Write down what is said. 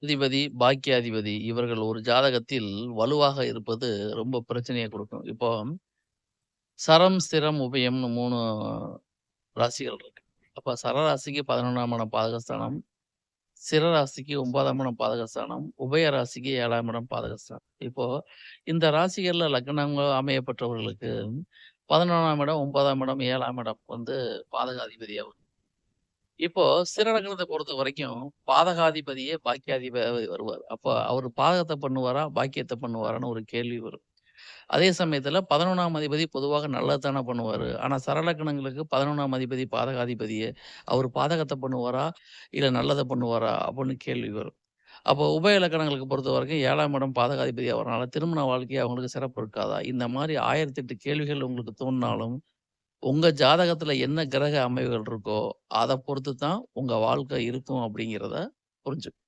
அதிபதி, பாக்கியாதிபதி இவர்கள் ஒரு ஜாதகத்தில் வலுவாக இருப்பது ரொம்ப பிரச்சனைய குடுக்கும். இப்போ சரம், ஸ்திரம், உபயம்னு 3 ராசிகள் இருக்கு. அப்ப சரராசிக்கு 11ஆம் இடம் பாதகஸ்தானம், சிற ராசிக்கு 9ஆம் இடம் பாதகஸ்தானம், உபய ராசிக்கு 7ஆம் இடம் பாதகஸ்தானம். இப்போ இந்த ராசிகள்ல லக்னம் அமையப்பெற்றவர்களுக்கு 11ஆம் இடம், 9ஆம் இடம், 7ஆம் இடம் வந்து பாதகாதிபதியா வரும். இப்போ சிற லக்னத்த பொறுத்தவரைக்கும் பாதகாதிபதியே பாக்கியாதிபதி வருவார். அப்ப அவரு பாதகத்த பண்ணுவாரா? பாக்கியத்த பண்ணுவாரான்னு ஒரு கேள்வி வரும். அதே சமயத்துல 11ஆம் அதிபதி பொதுவாக நல்லது தானே பண்ணுவாரு. ஆனா சரலக்கணங்களுக்கு 11ஆம் அதிபதி பாதகாதிபதியே, அவரு பாதகத்த பண்ணுவாரா? இல்ல நல்லத பண்ணுவாரா? அப்படின்னு கேள்வி வரும். அப்போ உபய இலக்கணங்களுக்கு பொறுத்தவரைக்கும் 7ஆம் இடம் பாதகாதிபதியா வரனால, திருமண வாழ்க்கை அவங்களுக்கு சிறப்பு இருக்காதா? இந்த மாரி 1008 கேள்விகள் உங்களுக்கு தோணுனாலும், உங்க ஜாதகத்துல என்ன கிரக அமைவுகள் இருக்கோ, அத பொறுத்து தான் உங்க வாழ்க்கை இருக்கும் அப்படிங்கிறத புரிஞ்சுக்கணும்.